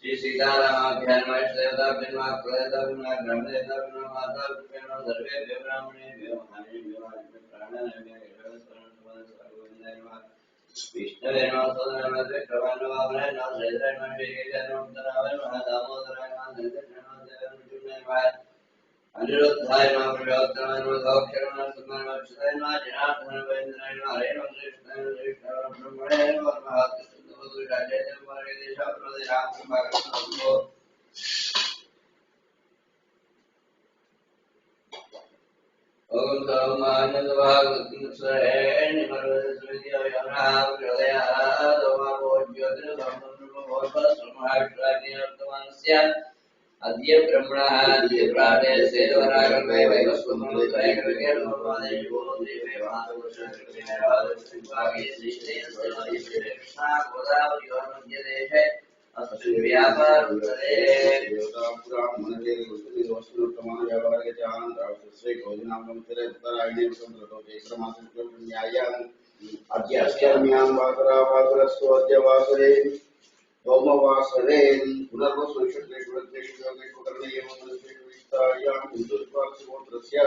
श्री सीतारामाभ्यां देवताभ्यां कुलदेवताभ्यां ग्रामदेवताभ्यां माताभ्यां सर्वेभ्यो ब्राह्मणेभ्यो महानेभ्यो प्राणानेभ्यो विष्णवे नमः सोदराय प्रवाहवामने नमः श्रीधराय नमः श्रीकेशाय नमः उत्तराय नमः दामोदराय नमः धनंजयाय नमः देवाय नमः अनिरुद्धाय नमः प्रयोक्ताय नमः दोक्षराय नमः सुमाय नमः अक्षताय नमः जनार्दनाय नमः इंद्राय नमः हरे नमः कृष्णाय नमः कृष्णाय ब्रह्मणे नमः महाकृष्णाय राजाय नमः देशाय नमः रामकृष्णाय ओम सर्वमानंदभागवतंसरेण निमर्वदस्मृतियोगनामृतया अद्य ब्रह्मणः अद्य प्राणे सेदवरागमे वैवस्वमनुत्राय कृते नमोदेव देवे महापुरुषाय श्रीकृष्ण कृष्णा गोदावरी मध्य देशे अस्मिन् व्यापारउत्तरे देवता ब्राह्मणे वस्तुतमान व्यापार के आनंद श्री गोविनामंतरे उत्तरायणे समुद्रतो चैत्रमासं न्यायां अद्य अष्टम्यां वासरावासरस्तु अद्य वासरे सोमवासरे पुनर्वसुषुतेषु योगेषु कर्णेषु मनुष्येषु विस्तायां हिन्दुत्वाक्षगोत्रस्य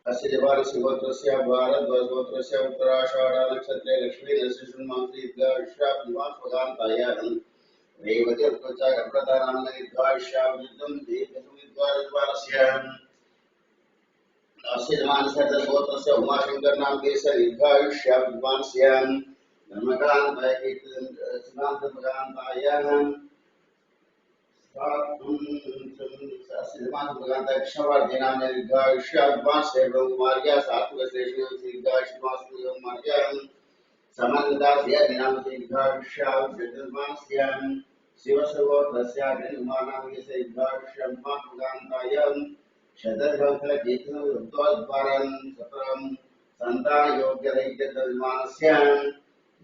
अस्य जवारसिगोत्रस्य भारद्वाजगोत्रस्य उत्तराषाढ नक्षत्रे लक्ष्मी नरसिंहमांसदीर्घायुष्याभिमास्वगान्तायां रेवती उत्तरचा गप्रदानामदीर्घायुष्याभिवृद्धं दीर्घसुविद्वारद्वारस्य अस्य जवानसर्गोत्रस्य उमाशंकरनामकेश दीर्घायुष्याभिमानस्य धर्मकान्तायां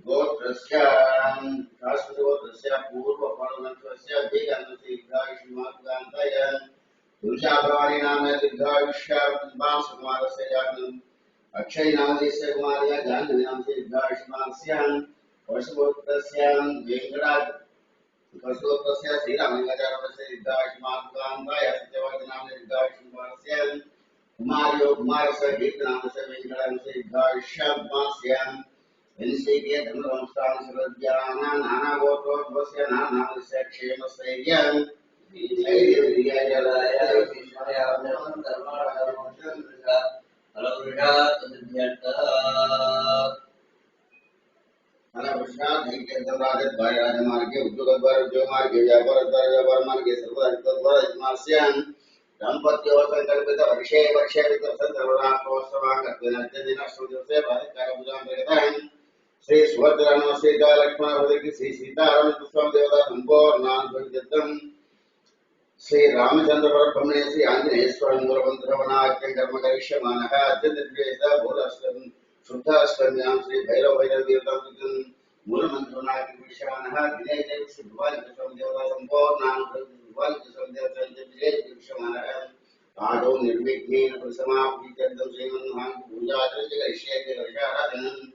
गोत्रस्य राष्ट्रगोत्रस्य पूर्वफलनक्षत्रस्य वेगान्तस्य दीर्घायुष्मात्कान्ताय तुलजाभवानी नाम दीर्घायुष्याभिमांसकुमारस्य जातम् अक्षय नामदेशस्य कुमार्या जाह्नवी नामस्य दीर्घायुष्मानस्य वर्षगोत्रस्य वेङ्कटाद् वर्षगोत्रस्य श्रीरामलिङ्गाचार्यस्य दीर्घायुष्मात्कान्ताय सत्यवर्ति नामस्य दीर्घायुष्मानस्य कुमार्यो कुमारस्य कीर्तनामस्य वेङ्कटास्य दीर्घायुष्याभिमानस्य विनिश्चय धर्मवंशान सर्वज्ञान नाना गोत्रोद्भवस्य नानामस्य क्षेमस्थैर्यं धैर्यविजय जलाय ईश्वरयावनं धर्माधर्मोक्षं फलपुरुषात् धैर्यद्वाराजत राजमार्गे उद्योगद्वारमार्गे व्यापारद्वारमार्गे सर्वद्वारमास्यां दाम्पत्यो संकल्पित वर्षे वर्षे सर्वनाथोत्सवांगत्वेन श्री सुभद्रा नमः श्री लक्ष्मण भद्रकी श्री सीताराम स्वामी देवता संपूर्णानुभवितं श्री रामचंद्र परब्रह्मणे श्री आंजनेय स्वामी मूलमंत्रवनाख्यं कर्म करिष्यमानः अत्यन्तद्वेष भूरष्टं शुद्धाष्टम्यां श्री भैरव भैरव देवता मूलमंत्रवनाख्यं करिष्यमानः दिने देव श्री भगवान स्वामी देवता संपूर्णानुभवितं भगवान स्वामी देवता विजय करिष्यमानः आदौ निर्विघ्नेन परिसमाप्तिं श्रीमन्महान् पूजाचर्य करिष्यते वर्षाराधनं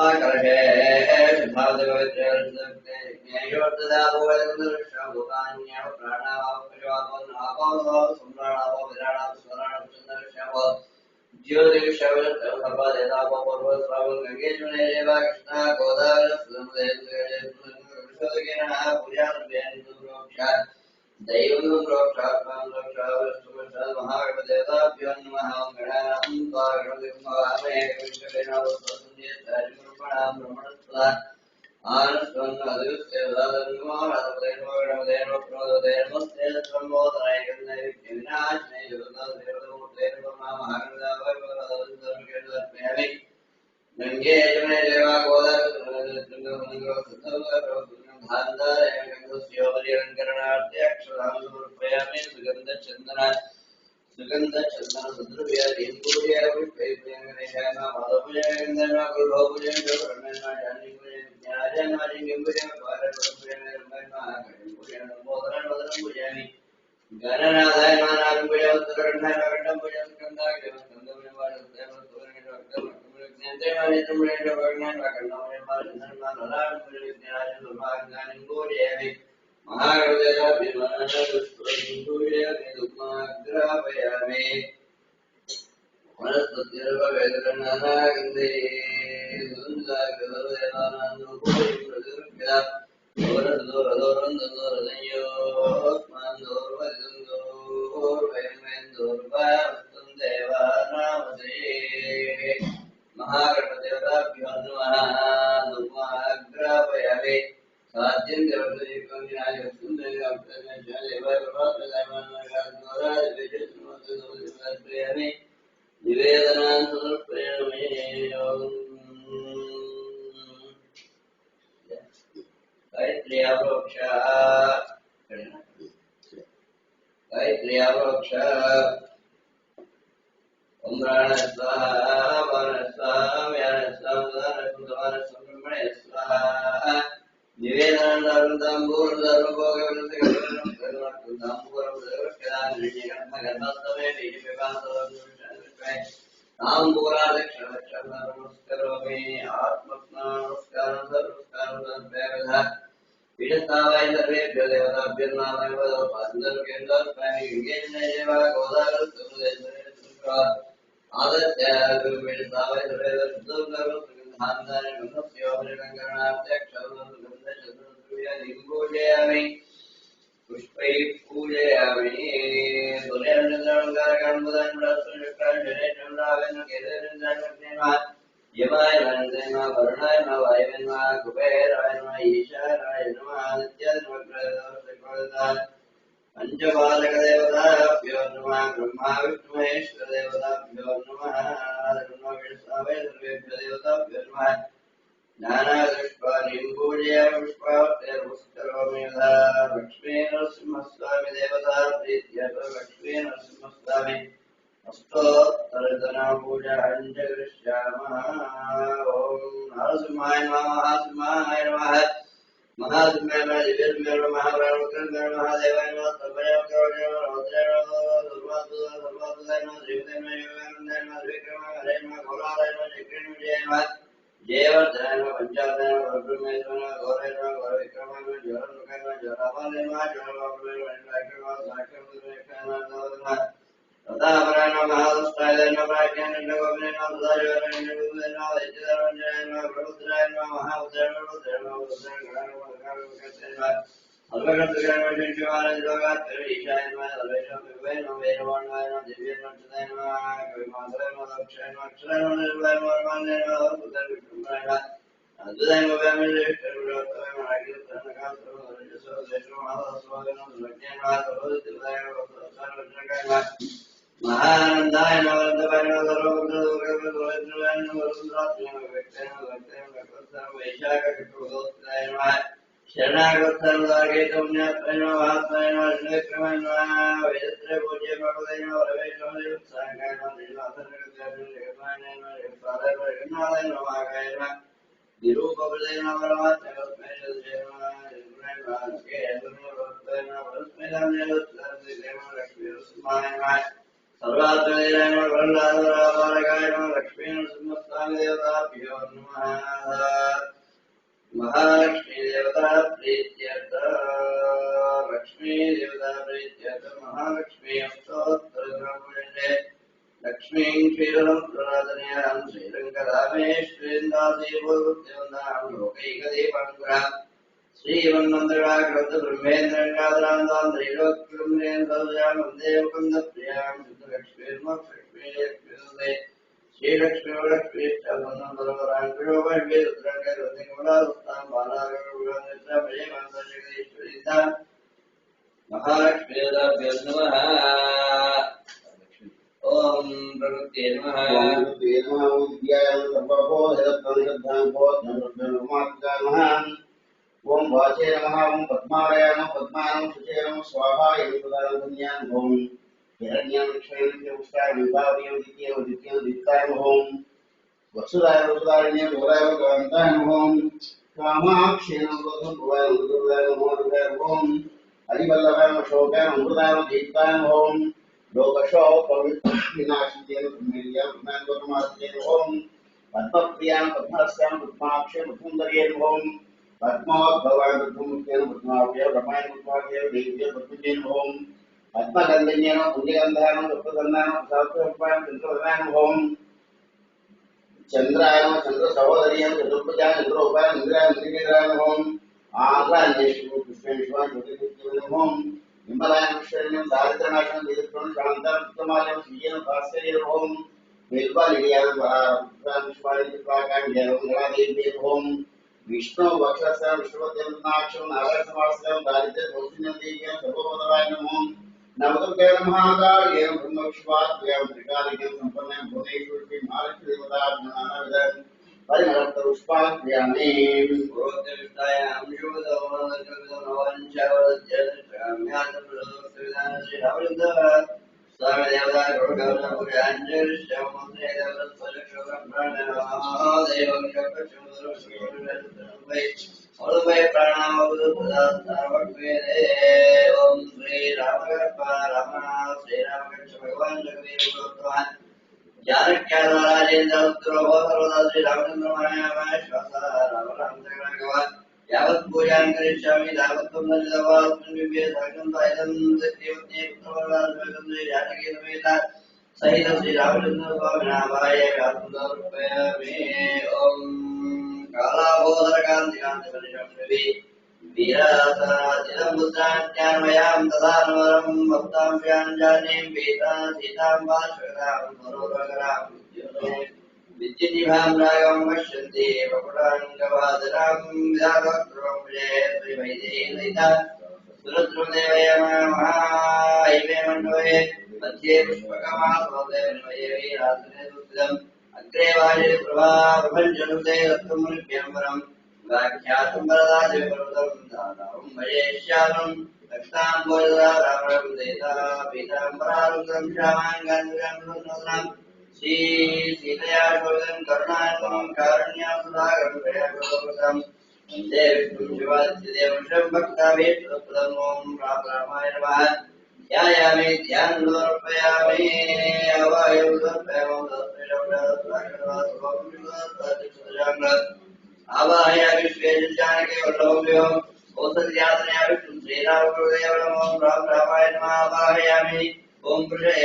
आकर्षे शुद्धावदेवैत्रेयर्जगते ज्ञेयोर्ददाभुवैकुन्दलक्ष्यभूतान्यः प्राणावापरिवापन्नापावो सम्राणावो विराणाव स्वराणाव चन्द्रलक्ष्यवो ज्योतिषवलत्तमसर्वादेतापो पर्वस्रावं गङ्गेश्वरे देवा कृष्णा गोदावरी पूजानव्येन्द्रोक्ष दैवं प्रोक्षात्मां प्रोक्षावस्तुमश्च महागणदेवताभ्यो नमः गणानां गणदेवतामे विश्ववेदावस्तुसंध्येतारिमृपणां ब्रह्मणस्पदा आनस्वन् अदिवस्तेवदादन्यमानदेवदेवदेवप्रमोदेवस्ते सम्बोधनाय गन्धविनाशने देवतादेवदेवमहागणदावैभवदर्पयामि गंगे यमुने देवा गोदावरी अक्षरामि सुगंध चंदन सुद्रव्य इंद्रिय पुष्पैर्यंगनेशना माधवयंगना गुरुभोजन ज्ञानमालिंगपुजन भारतपुजन रमणा पुजन मोदन मदन पुजामि गणनादाय मानां पुजन उत्तरण्य रण्डं पुजन स्कंदाग्रम स्कंदपुजन वासुदेव सुवर्णरक्तम ज्ञाते मानितं पुजन भगवान वाकण्णं मानितं मानलां पुजन ज्ञानं दुर्भाग्यानि पूजयामि महागणदेवाभिमानदुष्टोऽयं दुःखमाग्रापयामि वनस्पतिर्ववेदनानागन्धे सुगन्धाग्रदेवानान्दोपरिप्रतिरुक्ता दोरदोरदोरन्दोरदयोस्मान्दोर्वदिन्दोर्वयमेन्दोर्वावस्तुं देवानामसे महागणदेवताभ्यो नमः दुःखमाग्रापयामि साध्यं देवदेवं विनायकं देवदेवं निवेदनां समर्पयामि गायत्र्यावोक्ष ओम प्राण स्वाहा वाण स्वाहा व्यान स्वाहा उदान ब्रह्मणे स्वाहा निवेदनां नमस्करोमि आत्मस्मरणस्कारं सर्वस्कारं सर्वदा विजतावाय सर्वेभ्यो देवताभ्यो नमः पादकेन्द्रस्वामी गंगेजनेवा गोदावरी आदत्य गुरुविजतावाय सर्वेभ्यो सुगन्धान्तानि मनस्योपरिगणनार्थक्षरसुगन्धचन्द्रसूर्य लिङ्गोजयामि पुष्पैः पूजयामि यमाय नन्दना वरुणाय नमः वायवे नमः कुबेराय नमः ईशानाय नमः आदित्याय नमः पंचपालकदेवताभ्यो नमः ब्रह्मा विष्णु महेश्वर देवताभ्यो नमः सर्वेभ्यो देवताभ्यो नमः ज्ञानादुष्पाणिं पूजयामि पुष्पावृष्टिर्पुष्करोमि यथा लक्ष्मी नरसिंहस्वामी देवता प्रीत्या लक्ष्मी नरसिंहस्वामी अष्टोत्तरजना पूजां च करिष्यामः ॐ नरसिंहाय नमः महासिंहाय नमः महासिंहाय नमः दिव्यसिंहाय नमः महाप्राणोत्तराय नमः महादेवाय नमः सर्वयोगयोगाय नमः रुद्राय नमः सर्वात्मजाय नमः श्रीमते नमः योगानन्दाय नमः विक्रमाय हरे नमः घोराय नमः चक्रेणुजयाय नमः जयवर्धनाय नमः पंचाग्नाय नमः वरुणेय नमः गौराय नमः गौरविक्रमाय नमः ज्वरमुखाय नमः ज्वरापालाय नमः ज्वरवापलाय नमः साक्षात्काराय नमः तदापराय नमः महादुष्टाय नमः प्राज्ञानन्दगोविनाय नमः सदाशिवाय नमः वैद्यधर्मञ्जनाय नमः प्रबुद्धाय नमः महाबुद्धाय नमः सर्वकर्तृकाय नमः सर्वेश्वराय नमः वेदवाणाय नमः दिव्यनक्षत्राय नमः कविमाधवाय नमः दक्षाय नमः अक्षराय नमः निर्भयाय नमः वर्मान्याय नमः बुद्धाय नमः अद्भुताय नमः व्यामिश्रेष्ठविरोत्तमाय नमः अखिलप्राणकाय नमः महानंदाय नमः वरदाय नमः सर्वभूतोदय नमः वरुणात्मने नमः व्यक्ताय नमः वैशाखचतुर्दोषाय नमः शरणागतसर्वदार्गेतुम्यात्मने नमः महात्मने नमः विष्णुविक्रमाय नमः वेदत्रयपूज्य भगवते नमः वरवैष्णवदेवसाङ्गाय नमः श्रीनिवासनगरजगन्नाथाय नमः जगत्पादाय नमः जगन्नाथाय नमः महाकाय नमः निरूपप्रदय नमः परमात्मने नमः सर्वात्मने नमः वरदाय नमः लक्ष्मी नरसिंहस्वामी स्वामिदेवताभ्यो नमः महालक्ष्मी देवता प्रीत्यर्थ लक्ष्मी देवता प्रीत्यर्थ महालक्ष्मी स्तोत्रपूजने लक्ष्मीं क्षीरं प्रदातनयां श्रीरङ्गरामेश्वरीन्दासीभूदेवतां लोकैकदीपाङ्कुरां श्रीमन्मन्दिराकृत ब्रह्मेन्द्रङ्गाधरान्तां त्रैलोक्यं वन्दे मुकुन्दप्रियां सिद्धलक्ष्मीर्मोक्षलक्ष्मीर्लक्ष्मीर्दे महालक्ष्मी नमः ओम प्रकृते नमः ओम वाचे नमः ओम पद्मालय नमः पद्मानं शुचे नमः स्वाहाय प्रदानधन्यान् ओम हिरण्यं विक्षयन्ति उष्टाय विभाव्यं द्वितीयं दिक्ताय ओम वसुदाय वसुदारण्यं भोगाय भगवन्ताय ओम कामाक्षेण भगवाय भगवाय ओम हरिवल्लभाय अशोकाय अमृताय दीप्ताय ओम लोकशोक विनाशितेन ब्रह्मेन्द्रिया ब्रह्माण्डोन्मास्तेन ओम पद्मप्रियां पद्मस्यां पद्माक्षे मुकुन्दर्येन ओम पद्मोद्भवाय पद्ममुख्येन पद्माव्य ब्रह्माय पद्माव्य देव्य पद्मजेन ओम पद्मगन्धन्येन पुण्यगन्धानं पुष्पगन्धानं सहस्रोपाय चन्द्रवदनाय ओम चन्द्राय चन्द्रसहोदर्यं चतुर्भुजाय चन्द्रोपाय इन्द्राय इन्द्रकेन्द्राय ओम आग्रान्येषु पुष्पेष्वाय ज्योतिर्विद्योन ओम विमलाय विश्वरण्यं दारिद्र्यनाशनं दीर्घं शान्तं उत्तमालयं श्रीयं भास्कर्यं ओम बिल्वलियां वरांश्वाय कृपाकां जयं गणादेव्ये ओम विष्णु वक्षस्थं विष्णुवदनाक्षं नारायणसमाश्रयं दारिद्र्यदोषिनं देव्यं सर्वोपदवाय नमो नवदुर्गाय महाकार्यं ब्रह्मविश्वाद्वयं त्रिकालिकं सम्पन्नं भुवनेश्वरी महालक्ष्मी देवताभ्यां परिमलं पुष्पाभ्यामि गोत्रविष्टाय अम्शोदवनञ्चवदज्जनकाम्यात् श्रीरामचन्द्र स्वामी देवता औरंगाबाद प्राणाम ओम श्री राम श्री रामकृष्ण भगवान जगदीश भगवान जानक्याराजेन्द्र सर्वदा श्री रामचंद्र महाराज राम राम भगवान यावत् पूजां करिष्यामि तावत् त्वं न जवास्मिन् विभे साक्षं तायं सत्यवत्ये पुत्रवराजमेकं जानकी समेत सहित श्री रामचंद्र स्वामिना वाय व्यासुन्दररूपयामि ओम कालाभोदरकान्तिकान्तिपरिशं रवि वीरासनादिनं मुद्रान्त्यान्वयां तदा नवरं भक्तां व्याञ्जानीं वेदां सीतां वाश्वतां मनोरगरां विद्युनिभां रागं पश्यन्ति वपुटाङ्गवादरां विदागोत्रं जय श्रीवैदेहीललिता सुरद्रुदेवयमाहिमे मण्डवे मध्ये पुष्पकमासोदयन्वये वीरासने सुस्थितम् अग्रे वाजे प्रभा प्रभञ्जनुते रत्नमुनिभ्यम्बरम् व्याख्यातं वरदादिपर्वतं दानं मयेष्यानं दक्षिणाम्बोजदारामणं देता पीताम्बरारुद्रं श्यामाङ्गान्वितं श्री सीतया शोभितं करुणान्वितं कारुण्यासुधाकरं प्रियकृतं वन्दे विष्णुं शिवादिदेवं भक्ताभीष्टप्रदं ॐ रामाय नमः ध्यायामि ध्यानमर्पयामि आवाहयामि श्वेतजानके वल्लभ्यो औषध्यात्मया विष्णुं श्रीरामगुरुदेव नमो रामाय नमः आवाहयामि ओम पुरुष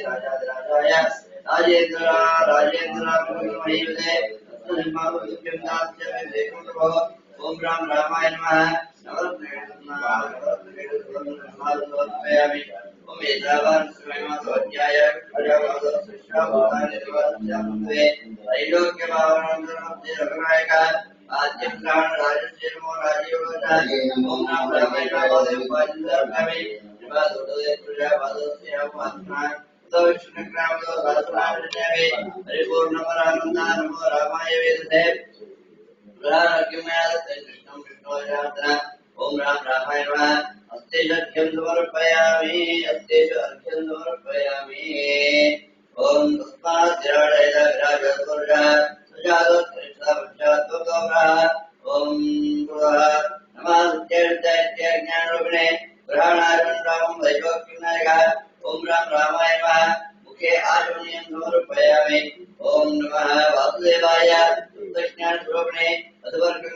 राजाधिराजाय राजेन्द्र ओम राम रामाय नमः ओम एतावान् स्वयमाध्याय त्रैलोक्यभावनाय आद्यं प्राण राजश्रीमो राजीवदाय ओम नाम रामाय नमः देवादोदय पूजा वादस्यात्मा विष्णुक्रामो सहस्राणिनवे परिपूर्णपरानन्दा नमो रामाय वेदते कृष्णं विष्णोजात्रा ओम राम रामाय नमः अस्तेज अर्घ्यं समर्पयामि ओम तस्मात् विराजय विराजपुरुषः सुजातोत्कृष्टवक्षात्वगौरः ओम नमः ज्ञानरूपिणे ग्रहणार्पण रामं वैलोक्यं नायकः ओम राम रामाय नमः मुखे आज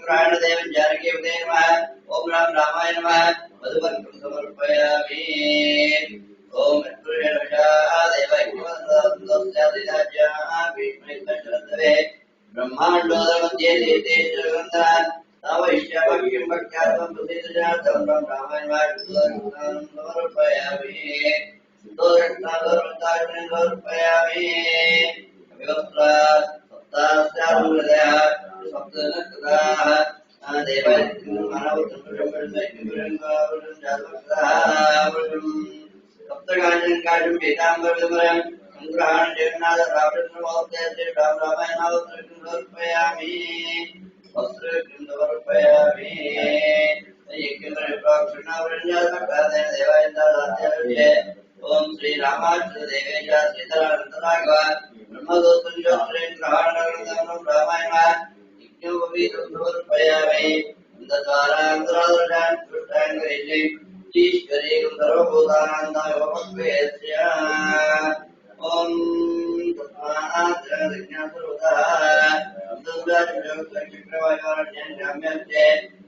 प्राणदेवं जानकीपते नमः ओम राम रामाय नमः मधुपर्कं समर्पयामि ओम मृत्युर्यनशादेवैक्यवन्दस्यादिराज्याभिष्मैकशरद्वे ब्रह्माण्डोदरमध्ये तीर्थेश्वरगन्धः तव इष्टवाक्यं भक्त्यात्मं प्रसिद्धजातं रामायण समर्पयामि समर्पयामि व्यवस्था सप्तास्यानुहृदयः सप्तनक्ताः सप्तकाञ्चन पीताम्बरविमलं संग्रहाण जगन्नाथ रामचन्द्रमहोदय रामायणावतरपयामि वस्त्रपयामि ओम श्री रामाचंद्रदेवेश सीताराघव ब्रह्मदोत्तम ग्रहण रामायण समर्पयामि द्वारान्तरादृशान् कृष्णान् गृह्णे ईश्वरे सर्वभूतानान्तायोपक्वेस्य ॐ तस्मात्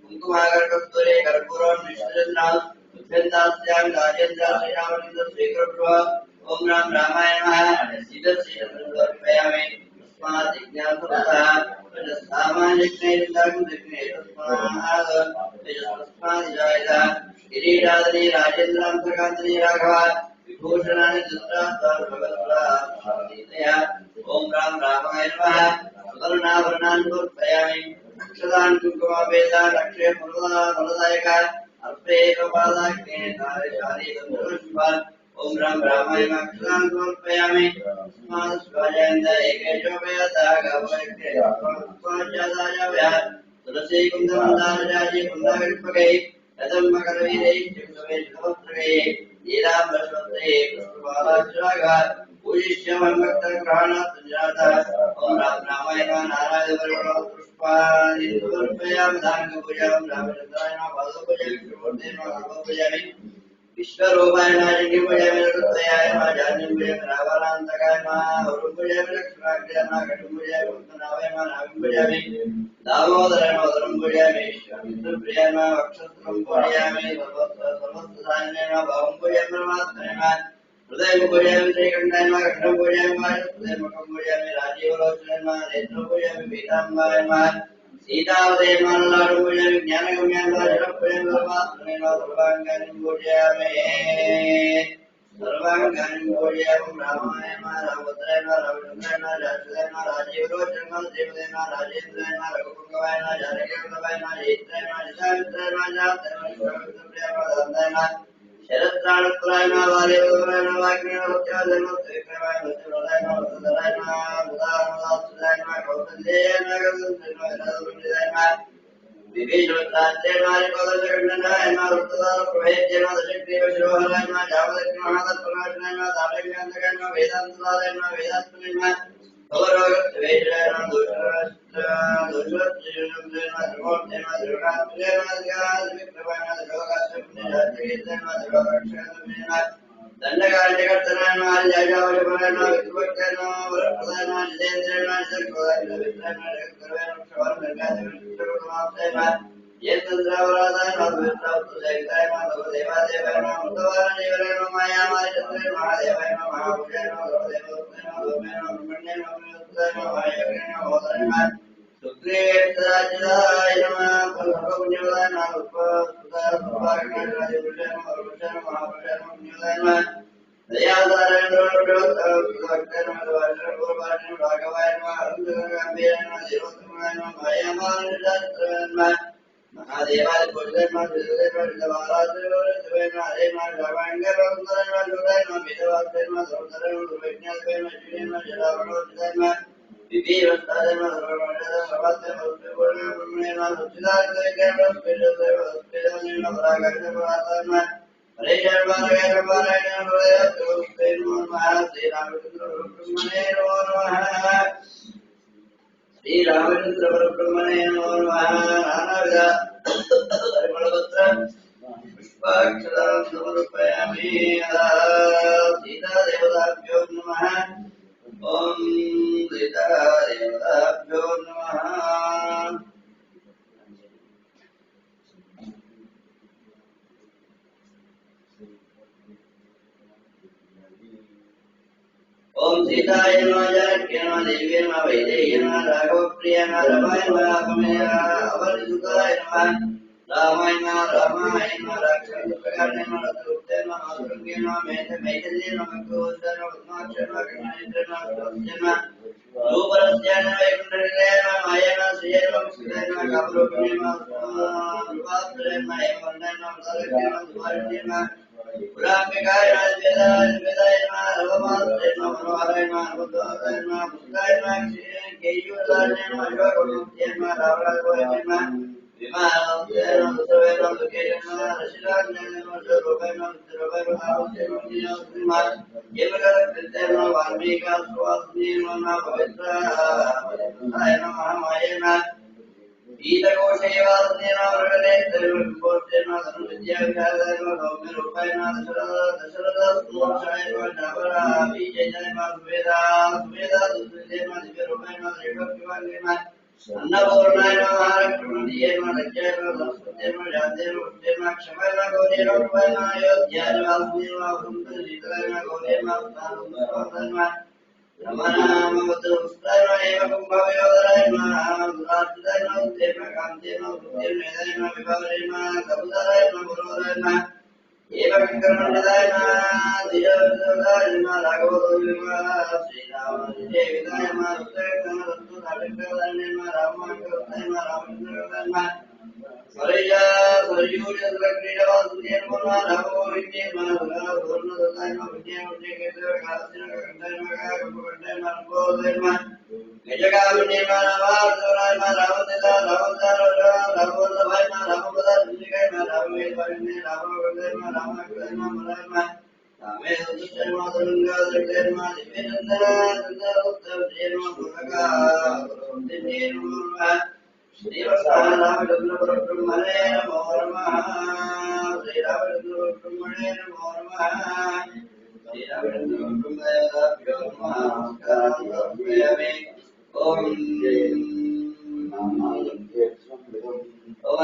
कुङ्कुमागरकस्तूरे कर्पूरं निष्ठचन्द्रं सुगन्धास्यां राजेन्द्र श्रीरामचन्द्र स्वीकृत्वा ॐ राम रामाय नमः समर्पयामि तस्मात् जिज्ञासुरतः किरीटादि राजेन्द्रांतकांतनि राघव विभूषणानि दुष्टात्मया ओम राम रामाय नमः सुवर्णाभरणान् समर्पयामि अक्षतान् कुङ्कुमाभेदान् अक्षय फलदायक अर्पेकपादाग्ने तारशाली गन्धर्वपुष्पान् ओम राम रामाय नमः अक्षतान् समर्पयामि तस्मात् स्वाजायन्त एकेशोपयतः गावयज्ञ तुलसी कुन्दमन्दारराजे कुन्दाविष्पकै कदम्बकरवीरैः चिक्सवेशवस्त्रैः लीलाम्बरस्वत्रे पुष्पमालाच्युरागः पूजिष्यमन्भक्तग्रहाणात् सञ्जातः ॐ राम रामाय नमः नारायणवर्णो पुष्पाणि समर्पयामि धार्मिकपूजां रामचन्द्राय नमः पादपूजां श्रीमूर्ते नमः सर्वपूजामि विश्वरूपाय नमः जङ्गिपूजामि नरकृत्याय नमः जान्यपूजामि रावणान्तकाय नमः वरुणपूजामि लक्ष्मणाग्रयाय नमः कटुपूजामि उत्तनावाय नमः नाभिपूजामि दामोदराय नमः वरुणपूजामि विष्णुप्रियाय नमः वक्षस्थलं पूजयामि सर्वस्वधाय नमः भावं पूजयामि परमात्मने नमः हृदयं पूजयामि श्रीकण्ठाय नमः कण्ठं पूजयामि वायुपुत्रमुखं पूजयामि राजीवलोचनाय नमः नेत्रं पूजयामि पीताम्बराय नमः सीतावदे मानलाडं पूजयामि ज्ञानगम्याय नमः जलं पूजयामि परमात्मने नमः सर्वाङ्गानि पूजयामि सर्वाङ्गानि पूजयामि रामाय नमः रामभद्राय नमः रामचन्द्राय नमः राजसुताय नमः राजीवलोचनाय नमः श्रीमते नमः राजेन्द्राय नमः रघुपुङ्गवाय नमः जानकीवल्लभाय नमः जयित्राय नमः जितामित्राय नमः जाताय नमः विश्वामित्रप्रियाय नमः दान्ताय नमः शरत्राणपुराय नमः वालेवल्लभाय नमः वाग्मिनाय नमः त्रिविक्रमाय नमः त्रिवरदाय नमः वसुधराय नमः मुदारमदासुदाय नमः कौसल्याय नमः गन्धर्वाय नमः विभीषणाय नमः रिपवदशकण्डनाय नमः रुक्तदारप्रभेद्य नमः दशग्रीवशिरोहराय नमः जावदग्निमहादत्पनाशनाय नमः दानव्यान्तकाय नमः वेदान्तदाय नमः वेदात्मने नमः भवरोगत्वेषाय नमः दोषवत्त्रिमूर्ते नमः त्रिगुणात्मने नमः त्रिविक्रमाय नमः त्रिलोकाश्रमणे नमः त्रिलोकरक्षकाय नमः दण्डकार्यकर्तनाय नमः जयजावशपराय नमः विष्णुभक्ताय नमः वरप्रदाय नमः जितेन्द्राय नमः जगत्प्रदाय नमः वित्राय नमः जगत्कर्वाय नमः क्षवारगर्गाय नमः येन्द्रावराधाय नमः वित्रावत्तुसहिताय नमः देवादेवाय नमः मृतवारजीवराय नमः मायामायचन्द्राय नमः महादेवाय नमः महाभुजाय नमः सर्वदेवोत्ताय नमः ब्रह्मणे नमः ब्रह्मण्ये नमः विष्णुदाय नमः महायोगिने नमः मोदाय नमः सुग्रीवेन्द्राजिदाय नमः सर्वपुण्यवदाय नमः उत्पत्ताय सर्वाग्नाय राजपुरुषाय नमः वरुषाय नमः महापुरुषाय नमः पुण्यवदाय नमः दयाधारेन्द्रोभक्ताय नमः वाचनपूर्वाय नमः राघवाय नमः अरुणगम्भीराय नमः देवोत्तमाय नमः मायामानुषाय नमः महादेवाय पूजिताय नमः श्रीदेवाय नमः हरे नमः रामायणाय नमः जोदाय नमः वेदवासाय नमः सर्वधराय नमः सर्वज्ञाय नमः श्रीने नमः जलावणोदिताय नमः विभीरस्ताय नमः सर्वमंगलाय सर्वात्मने नमः ब्रह्मणे नमः सच्चिदानंदविग्रहाय नमः स्फटिकाय नमः परागाय नमः हरे शर्माय नमः हृदय नमः श्रीरामचंद्र ब्रह्मणे नमः श्रीरामचंद्र परब्रह्मणे नमो नमः नानाविध परिमलपत्र पुष्पाक्षरां समर्पयामि सीतादेवताभ्यो नमः ॐ सीतादेवताभ्यो नमः सीताय नमः जानकी नमः देवी नमः वैदेही नमः राघवप्रिय नमः रमाय नमः अभय अवधूताय नमः रामाय नमः राक्षसप्रकारे नमः रत्रुक्ते नमः असुरंगे नमः मैथिल्ये नमः गोवर्धन नमः पद्माक्षर नमः कृष्णेन्द्र नमः सुरस्य नमः रूपरस्य नमः वैकुण्ठनिलय नमः माया नमः श्रिये नमः मुक्ताय नमः कामरूपिणे नमः रूपात्रे नमः हेमवन्दाय नमः सारथ्ये नमः सुभाषिणे नमः पुराम्बिकाय नमः वेदाय नमः रवमात्रे नमः मनोहराय नमः बुद्धाय नमः पुष्टाय नमः केयूराय नमः शिवगुरुमूर्तये नमः रावणाय नमः विमानाय नमः सुरवे नमः दुर्गे नमः रशिलाय नमः रूपाय नमः रुद्ररूपाय नमः येवकरकृत्य नमः वाल्मीकास्वास्मि नमः पवित्राय नमः माये नमः गीतकोशेवास्मि नमः मृगले त्रिविभूते नमः धनुर्विद्याविशारदाय नमः सौम्यरूपाय नमः दशरथस्तोषाय नमः जाबरा बीजयाय नमः सुवेदा दुर्गे नमः दिव्यरूपाय नमः रेणुकिवाय नमः अन्नपूर्णाय नमः रक्षमणीये नमः रज्याय नमः संस्कृते नमः जाते नमः पुष्टे नमः क्षमाय नमः गौरी रूपाय नमः अयोध्याय वास्मि नमः वसुन्धरे शीतलाय नमः गौरी नमः स्थानोत्सवाय नमः रमणामवतुस्ताय नमः एव कुम्भवयोधराय नमः दुरार्चिताय नमः देव कान्ते नमः बुद्धिर् मेधाय नमः विभावरे नमः कबुधराय नमः गुरुवराय नमः एव विक्रमण्डिताय नमः धीरवृद्धराय नमः राघवोदय नमः श्रीरामदेविताय नमः रुद्राय नमः रत्नधारिकाय नमः रामाङ्गवताय नमः रामचन्द्राय नमः स्वरया स्वरयूर्यक्रीडवासुदेव नमः रामोहिन्ये नमः पूर्णदत्ताय नमः विद्यामुद्रेकेतवकास्यनकण्ठाय नमः कम्पकण्ठाय नमः नमोदय नमः गजगामिन्ये नमः रामार्जुनाय नमः रामदेता रामवल्लभाय नमः रामपदार्जुनिकाय नमः रामवेदवाहिन्ये रामवल्लभाय नमः रामाकृताय नमः मलाय नमः रामे सुदृष्टाय नमः दुर्गादृष्टाय नमः दिव्यनन्दनाय नमः मुखकान्तिन्ये नमः श्रीरामचन्द्रब्रह्मणे नमो नमः श्रीरामचन्द्रब्रह्मणे नमो नमः श्रीरामचन्द्रब्रह्मदेवताभ्यो नमः नमस्कारान् समर्पयामि ओम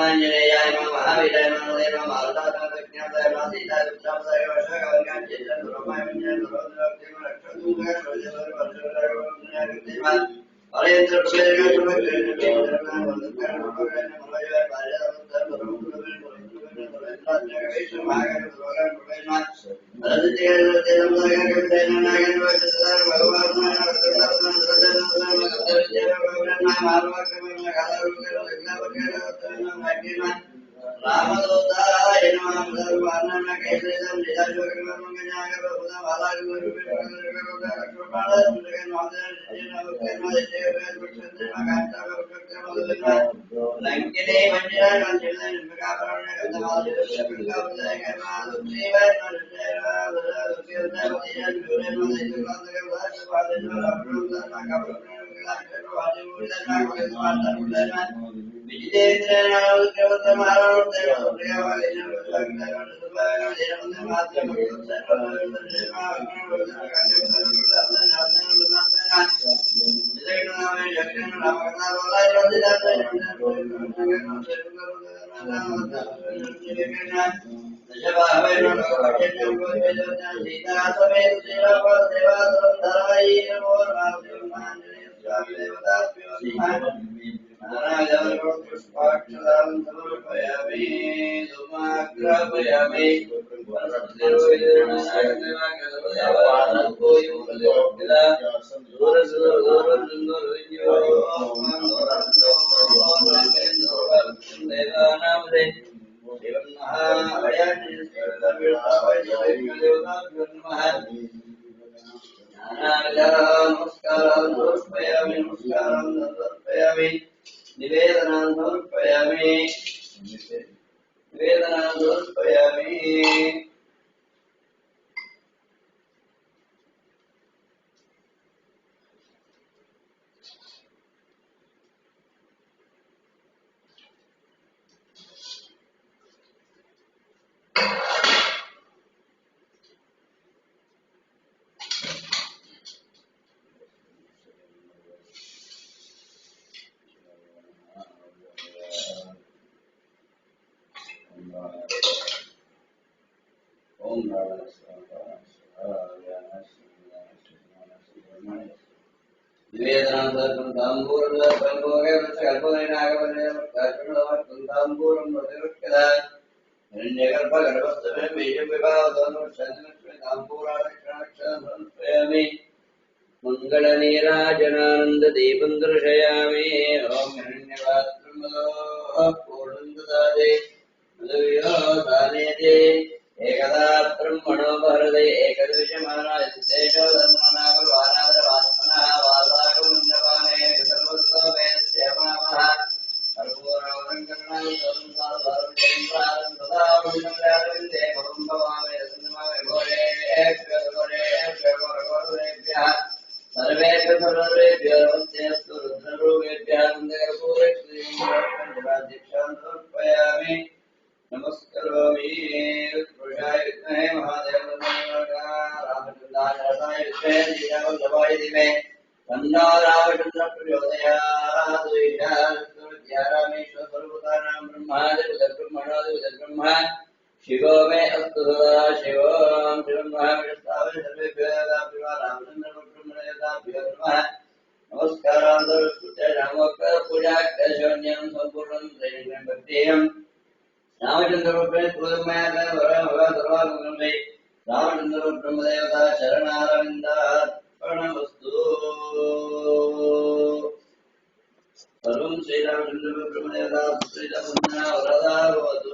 आञ्जनेयाय नमः महावीराय नमः देवाय नमः मारुताय विज्ञानाय नमः सीताय पुत्राय वर्षकावर्याय चेतनरूपाय विज्ञानरूपाय रक्षतुंगाय शोजनाय वर्षकाय वर्षकाय अरेंद्र प्रभेदः सुभद्रः वन्दनाय नमः नमः रामदूताय नमः सर्वानंद केशरं लंकिने मंदिराय मंदिराय निर्मकापरणे निवेदनार्थं ताम्बूलं कल्पनागमनं ताम्बूलं प्रतिरुक्तः हिरण्यगर्भगर्भस्थमे बीजं विभावदनुष्ठन्मे ताम्बूलाक्षरक्षरं समर्पयामि मङ्गलनीराजनानन्ददीपं दर्शयामि ॐ हिरण्यपात्रमदो पूर्णं ददाति मधुव्योदानेति एकदा ब्रह्मणो भरते एकदविषमानाय सुदेशो धर्मनागवानादरवात्मनः वासागमन्दपाने सर्वस्वमेस्यमामः कर्पूरवरङ्करणाय संसारभरं सदावन्दे भवं भवामि रत्नमामि भोरेभ्यः सर्वेभ्यः नमस्तेऽस्तु रुद्ररूपेभ्यः मन्दकर्पूरक्ष्मीं समर्पयामि नमस्करोमि पुरुषाय विद्महे महादेवाय रामचन्द्राय विद्महे सीतावल्लभाय धीमहि तन्नो रामचन्द्रः प्रचोदयात् रामेश्वर सर्वभूतानां ब्रह्मादिब्रह्मणोऽधिब्रह्म शिवो मे अस्तु सदा शिवं शिवं महाविष्णवे सर्वेभ्यः रामचन्द्रब्रह्मणेभ्यो नमः नमस्कारान्तरस्तुते रामोक्तः पूजाक्षरशून्यं सम्पूर्णं दैनिकं भक्तिम् रामचंद्र रामचंद्र ब्रह्मदेवता शरणारविंदार्पणमस्तु सर्वं श्रीरामचंद्र ब्रह्मदेवता श्रीरामचंद्र वरदा भवतु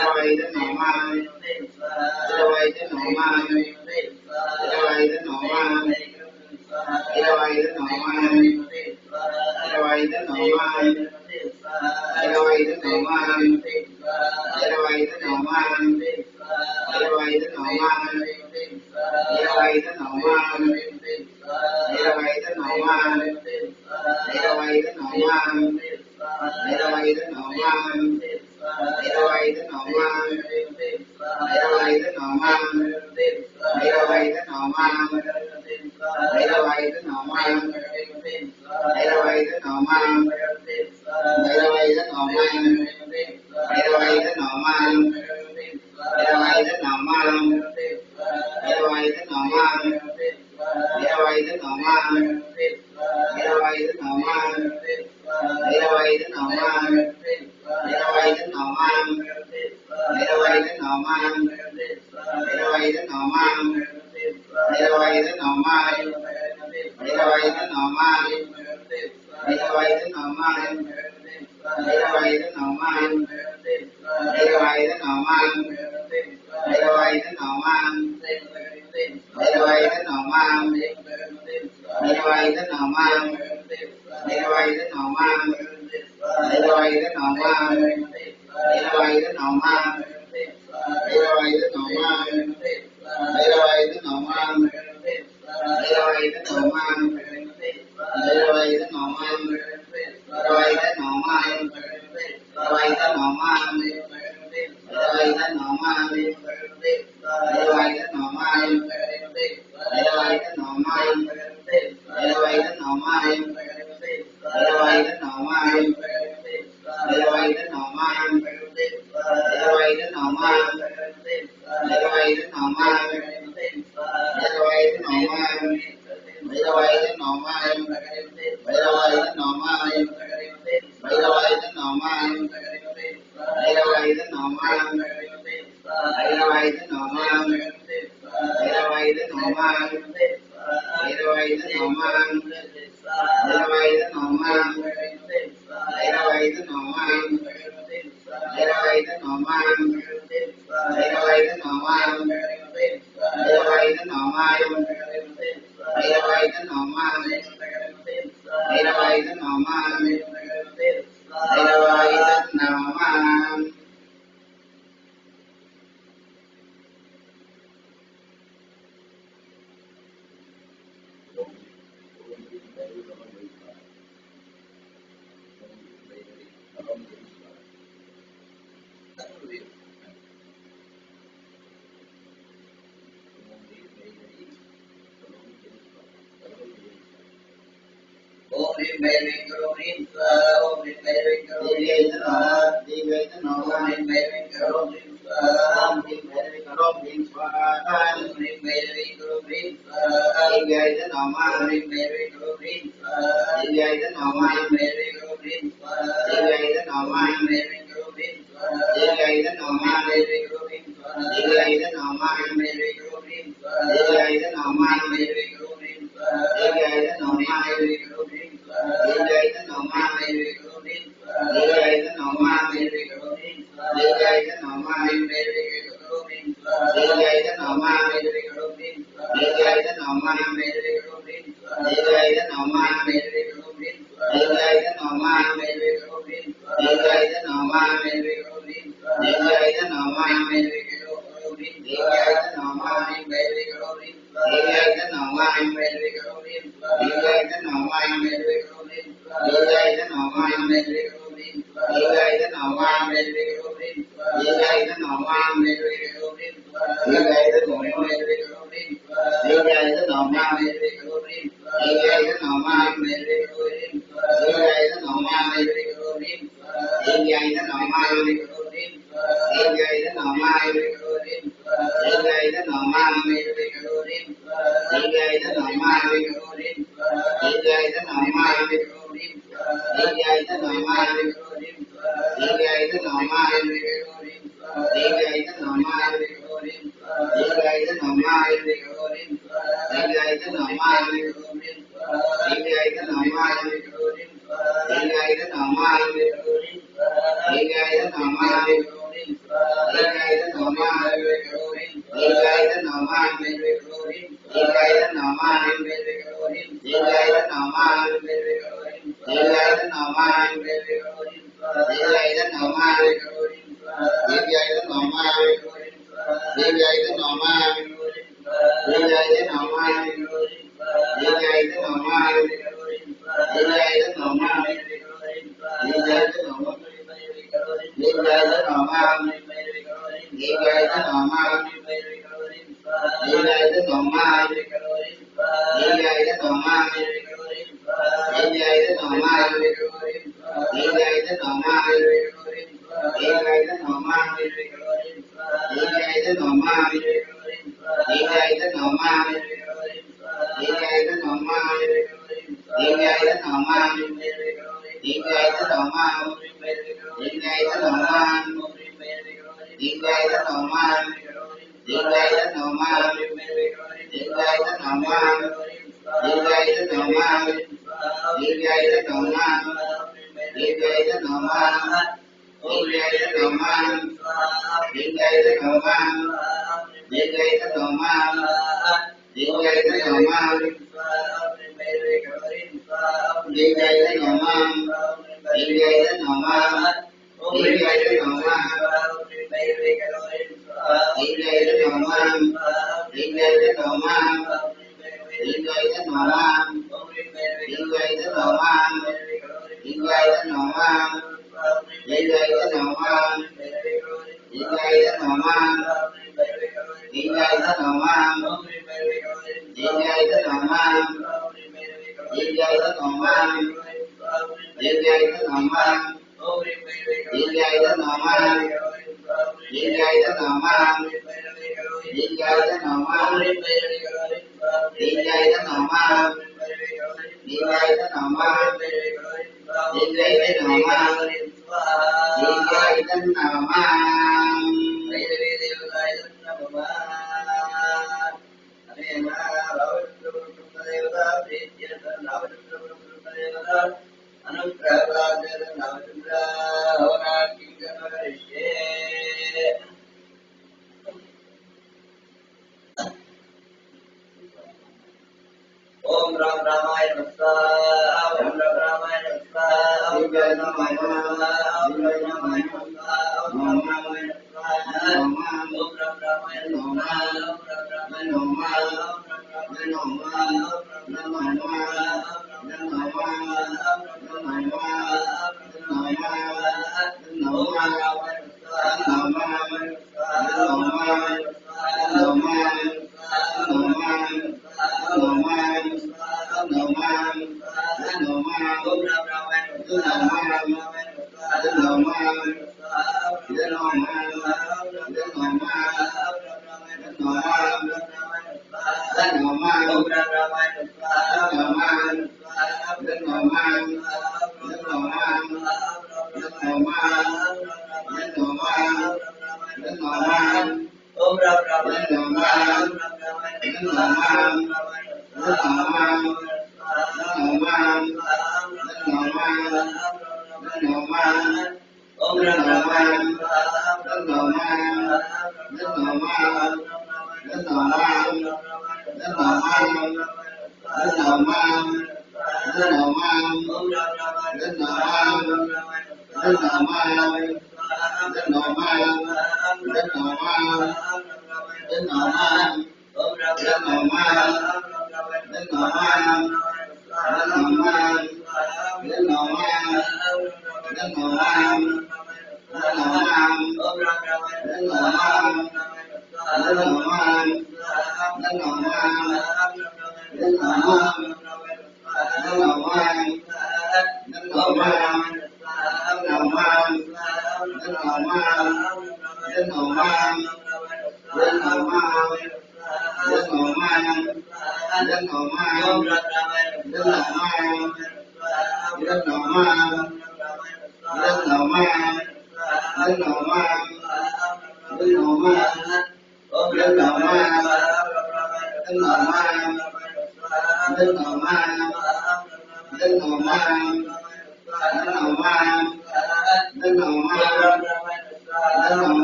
Then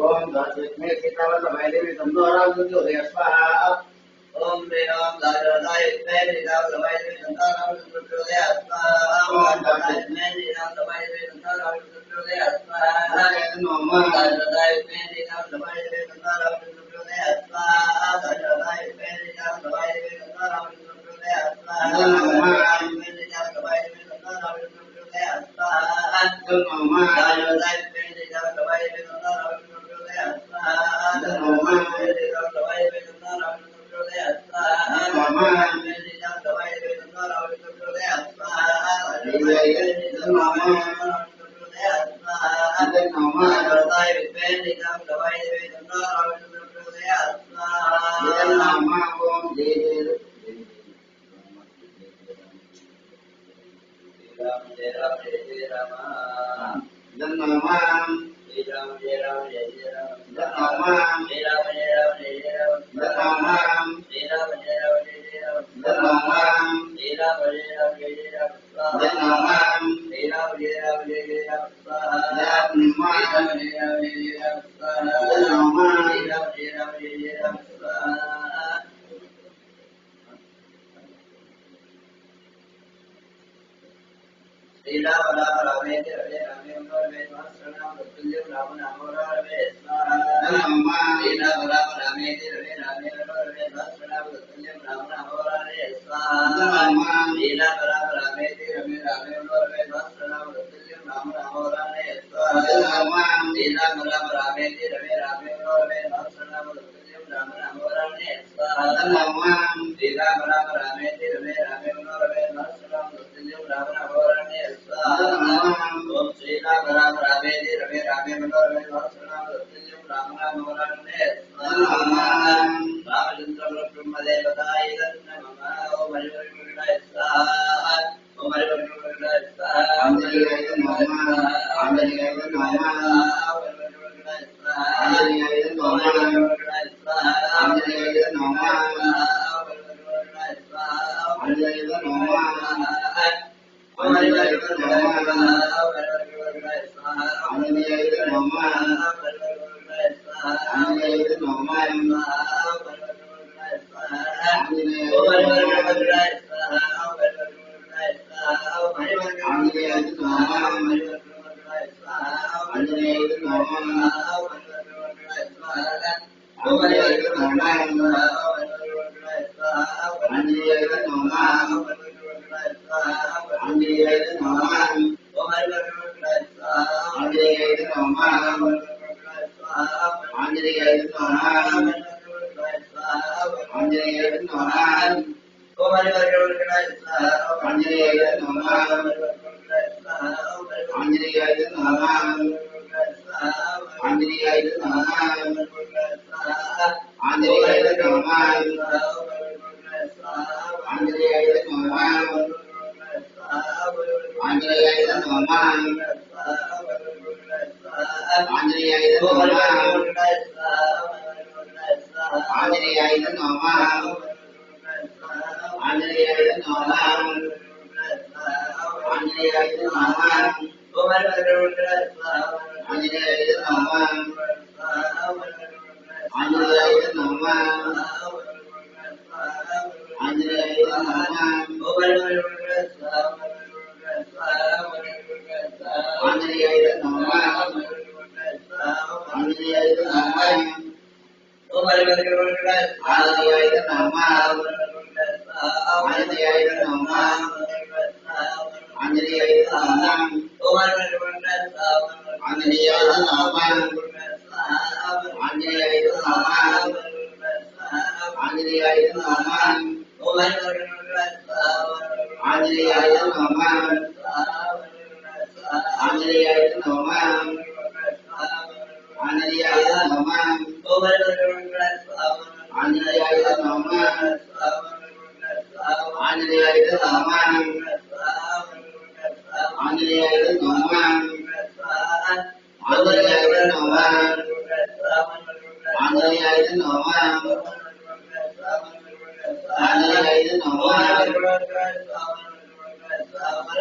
Om Dasmitme Sitava Samayadevi Sandora Sundurya Swaha Om Ram Dajadai Meri Ram Samayadevi Sandora Sundurya Swaha Om Dasmitme Ram Samayadevi Sandora Sundurya Swaha Om Dajadai Meri Ram Samayadevi Sandora Sundurya Swaha Dajadai Meri Ram Samayadevi Sandora Sundurya Swaha Dajadai Meri Ram Samayadevi Sandora Sundurya Swaha Dajadai Meri Ram Samayadevi Sandora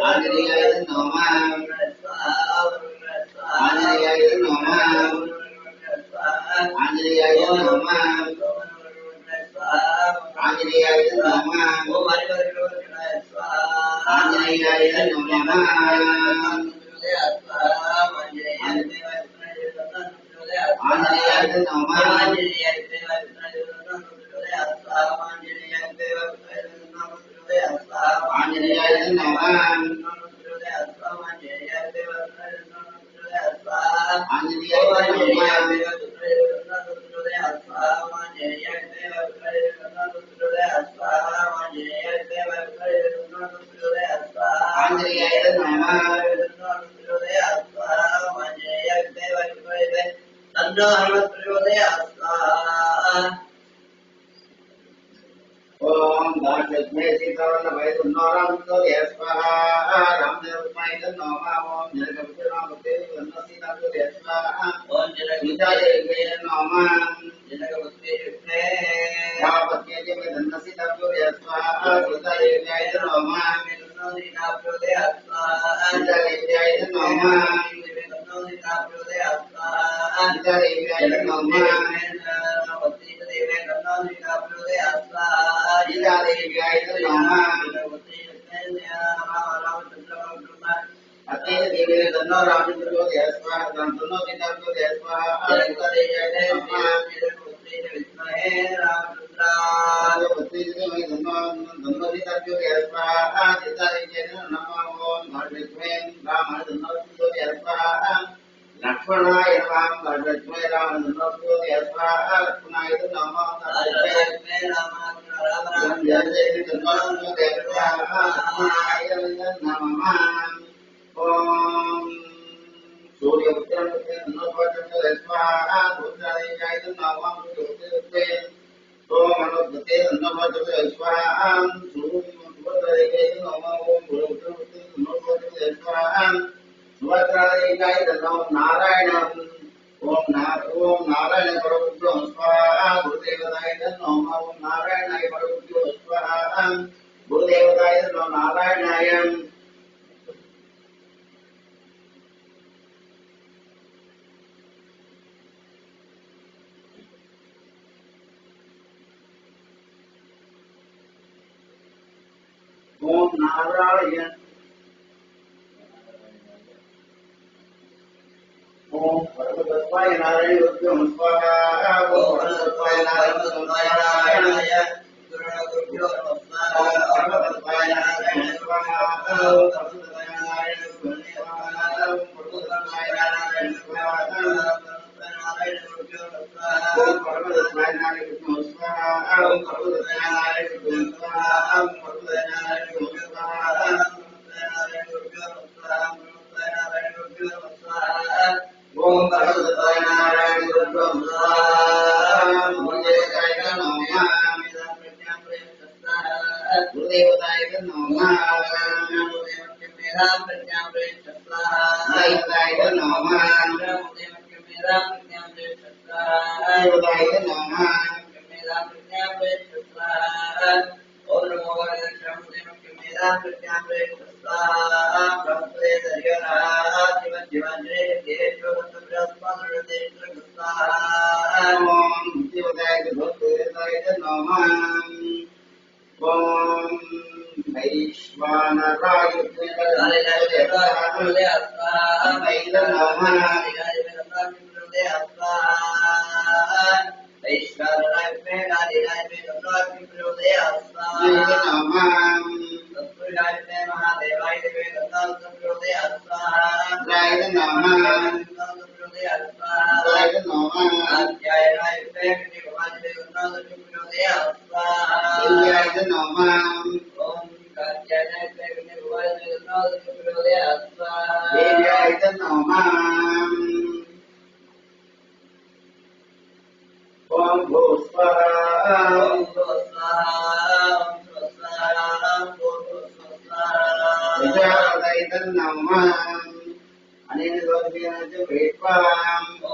आंजनेयाय नमः आंजनेयाय नमः आंजनेयाय नमः आंजनेयाय नमः आंजनेयाय नमः आंजनेयाय नमः आंजनेयाय नमः ओम धार्मिक सीतावल्लभाय नमः स्वाहा रामदेवताय नमः ओम जगन्नाथाय नमः सीतावल्लभाय स्वाहा ओम जगन्नाथाय नमः रामपत्ये में धन्य सीतावल्लभाय स्वाहा सीतादेव्याय नमः सीतादेव्याय नमः सीतादेव्याय नमः सीतादेव्याय नमः अतेन देवी धन्नो रामचंद्रोदय स्वाहा धन्नो सीतादेव्याय स्वाहा सीतादेव्याय नमः धन्नो सीतादेव्याय स्वाहा सीतादेव्याय नमः ओम भगवते राम धन्नो सीतादेव्याय स्वाहा लक्ष्मणाय नमः भगवते राम धन्नो सीतादेव्याय स्वाहा लक्ष्मणाय नमः भगवते राम ओम सूर्यपुत्र नमः स्वाहा रुद्राय नमः सूर्यपुत्र ओम अनुपते नमः स्वाहा सूर्यपुत्र नमः ओम सूर्यपुत्र नमः स्वाहा सुभद्राय नमः नारायण ओम नारायण परमपुत्र स्वाहा गुरुदेवताय नमः ओम नारायणाय परमपुत्र स्वाहा गुरुदेवताय नमः नारायणाय ओम नारायण ओम परमतत्वाय नारायण स्वाहा ओम परमतत्वाय नारायण स्वाहा परमतत्वाय नारायण स्वाहा परमतत्वाय नारायण स्वाहा परमतत्वाय नारायण स्वाहा ओम परमतत्वाय नारायण स्वाहा ओम परमतत्वाय नारायण स्वाहा ओम परमतत्वाय नारायण स्वाहा ओम भगवते नारायण गुरुदेवताय नमः गुरुदेवताय नमः गुरुदेवताय नमः गुरुदेवताय नमः ओम नमो ओम वैश्वानराय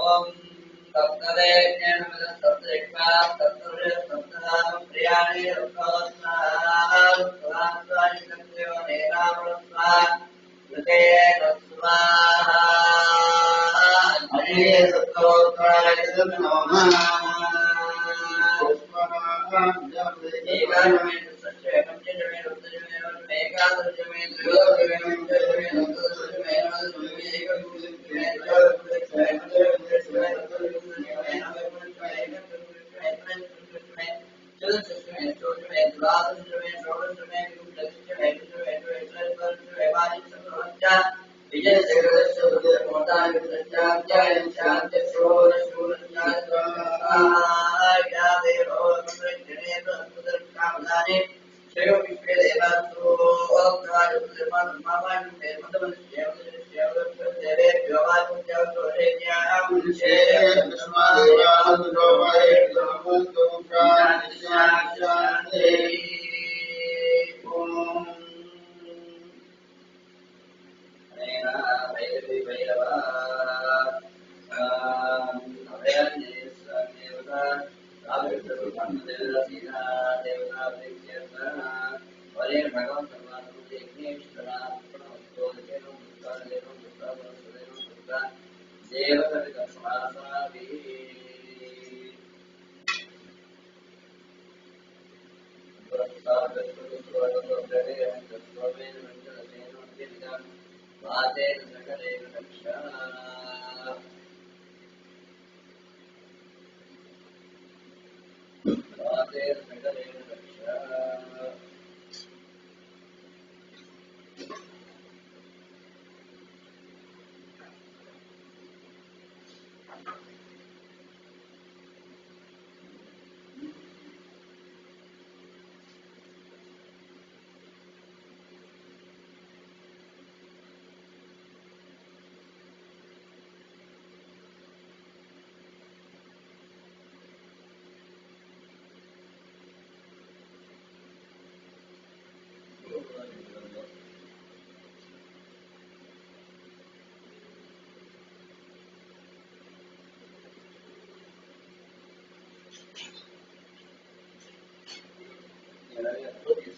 ओम